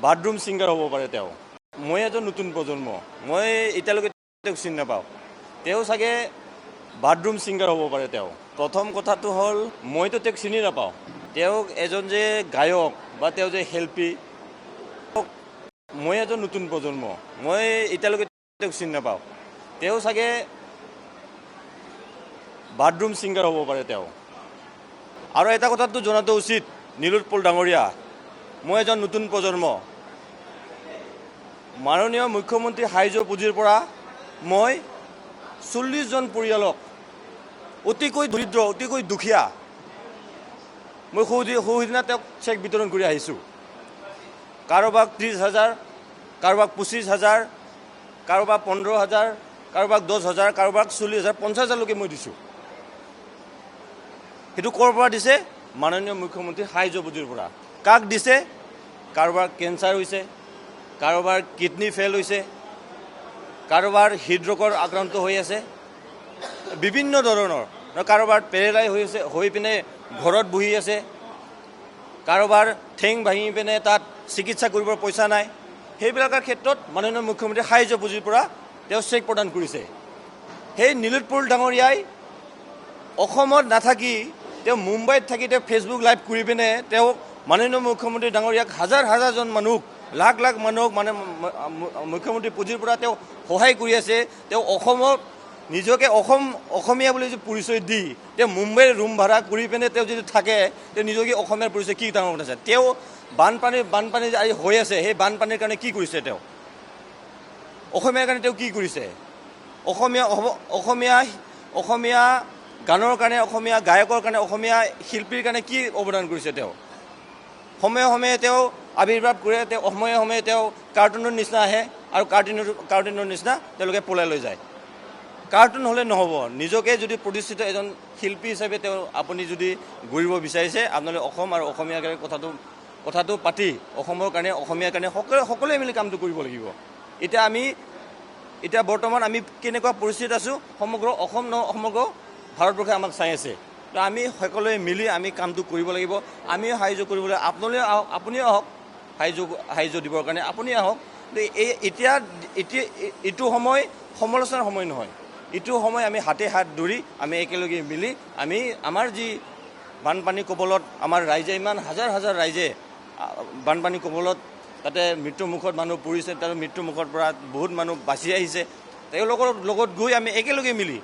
Bathroom singer হ'ব পাৰে তেওঁ। মই এজন নতুন প্ৰজন্ম, মই এতিয়ালৈকে তেওঁক চিনি নাপাওঁ। তেওঁ চাগে বাথৰুম ছিংগাৰ হ'ব পাৰে তেওঁ। প্ৰথম কথাটো হ'ল মইতো তেওঁক চিনি নাপাওঁ। তেওঁক এজন যে গায়ক বা তেওঁ যে শিল্পী, মই এজন নতুন প্ৰজন্ম, মই এতিয়ালৈকে তেওঁক চিনি নাপাওঁ। তেওঁ চাগে বাথৰুম ছিংগাৰ হ'ব পাৰে তেওঁ। আৰু এটা কথাটো জনাটো উচিত, নীলোৎপল ডাঙৰীয়া, মই এজন নতুন প্ৰজন্ম। মাননীয় মুখ্যমন্ত্ৰী সাহায্য পুঁজিৰ পৰা মই 40জন পৰিয়ালক, অতিকৈ দৰিদ্ৰ, অতিকৈ দুখীয়া, মই সৌদিনা তেওঁক চেক বিতৰণ কৰি আহিছোঁ। কাৰোবাক 30,000, কাৰোবাক 25,000, কাৰোবাক 15,000, কাৰোবাক 10,000, কাৰোবাক 40,000, 50,000লৈকে মই দিছোঁ। সেইটো ক'ৰ পৰা দিছে? মাননীয় মুখ্যমন্ত্ৰী সাহায্য পুঁজিৰ পৰা। কাক দিছে? কাৰোবাৰ কেঞ্চাৰ হৈছে, কাৰোবাৰ কিডনী ফেইল হৈছে, কাৰোবাৰ হৃদৰোগৰ আক্ৰান্ত হৈ আছে, বিভিন্ন ধৰণৰ, কাৰোবাৰ পেৰেলাইজ হৈ পিনে ঘৰত বহি আছে, কাৰোবাৰ ঠেং ভাঙি পিনে তাত চিকিৎসা কৰিবৰ পইচা নাই। সেইবিলাকৰ ক্ষেত্ৰত মাননীয় মুখ্যমন্ত্ৰী সাহায্য পুঁজিৰ পৰা তেওঁ চেক প্ৰদান কৰিছে। সেই নীলোৎপল ডাঙৰীয়াই অসমত নাথাকি তেওঁ মুম্বাইত থাকি তেওঁ ফেচবুক লাইভ কৰি পিনে তেওঁ মাননীয় মুখ্যমন্ত্ৰী ডাঙৰীয়াক হাজাৰ হাজাৰজন মানুহক, লাখ লাখ মানুহক মানে মুখ্যমন্ত্ৰী পুঁজিৰ পৰা তেওঁ সহায় কৰি আছে। তেওঁ অসমত নিজকে অসমীয়া বুলি যে পৰিচয় দি তেওঁ মুম্বাইৰ ৰুম ভাড়া কৰি পিনে তেওঁ যদি থাকে, তেওঁ নিজকে অসমীয়াৰ পৰিচয় কি ডাঙৰ কথা আছে। তেওঁ বানপানী যে হৈ আছে, সেই বানপানীৰ কাৰণে কি কৰিছে তেওঁ? অসমীয়াৰ কাৰণে তেওঁ কি কৰিছে? অসমীয়া গানৰ কাৰণে, অসমীয়া গায়কৰ কাৰণে, অসমীয়া শিল্পীৰ কাৰণে কি অৱদান কৰিছে তেওঁ? সময়ে সময়ে তেওঁ আৱিৰ্ভাৱ কৰে, তেওঁ সময়ে সময়ে তেওঁ কাৰ্টুনৰ নিচিনা আহে আৰু কাৰ্টুনৰ নিচিনা তেওঁলোকে পলাই লৈ যায়। কাৰ্টুন হ'লে নহ'ব, নিজকে যদি প্ৰতিষ্ঠিত এজন শিল্পী হিচাপে তেওঁ আপুনি যদি গঢ়িব বিচাৰিছে, আপোনালোকে অসম আৰু অসমীয়াৰ কাৰণে কথাটো পাতি অসমৰ কাৰণে, অসমীয়াৰ কাৰণে সকলোৱে মিলি কামটো কৰিব লাগিব। এতিয়া বৰ্তমান আমি কেনেকুৱা পৰিস্থিতিত আছোঁ, সমগ্ৰ অসম সমগ্ৰ ভাৰতবৰ্ষে আমাক চাই আছে। তো আমি সকলোৱে মিলি আমি কামটো কৰিব লাগিব। আমিও সাহায্য কৰিবলৈ, আপুনিও আহক সাহায্য দিবৰ কাৰণে, আপুনি আহক। এতিয়া এইটো সময় সমালোচনাৰ সময় নহয়, এইটো সময় আমি হাতে হাত ধৰি আমি একেলগে মিলি আমি আমাৰ যি বানপানী কবলত আমাৰ ৰাইজে, ইমান হাজাৰ হাজাৰ ৰাইজে বানপানী কবলত তাতে মৃত্যুমুখত মানুহ পৰিছে, তাৰ মৃত্যুমুখৰ পৰা বহুত মানুহ বাচি আহিছে। তেওঁলোকৰ লগত গৈ আমি একেলগে মিলি,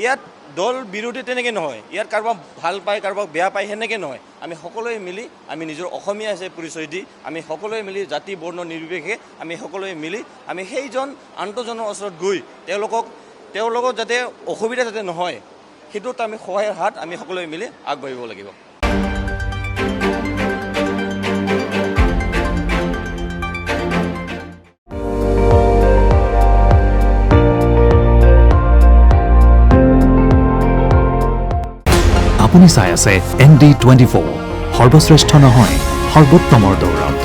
ইয়াত দল বিৰোধী তেনেকৈ নহয়, ইয়াত কাৰোবাক ভাল পায় কাৰোবাক বেয়া পায় সেনেকৈ নহয়, আমি সকলোৱে মিলি আমি নিজৰ অসমীয়া হিচাপে পৰিচয় দি আমি সকলোৱে মিলি জাতি বৰ্ণ নিৰ্বিশেষে আমি সকলোৱে মিলি আমি সেইজন আন্তজনৰ ওচৰত গৈ তেওঁলোকক যাতে অসুবিধা যাতে নহয়, সেইটোত আমি সহায়ৰ হাত আমি সকলোৱে মিলি আগবাঢ়িব লাগিব। আপুনি চাই আছে ND24, সৰ্বশ্ৰেষ্ঠ নহয় সৰ্বোত্তমৰ দৌৰত।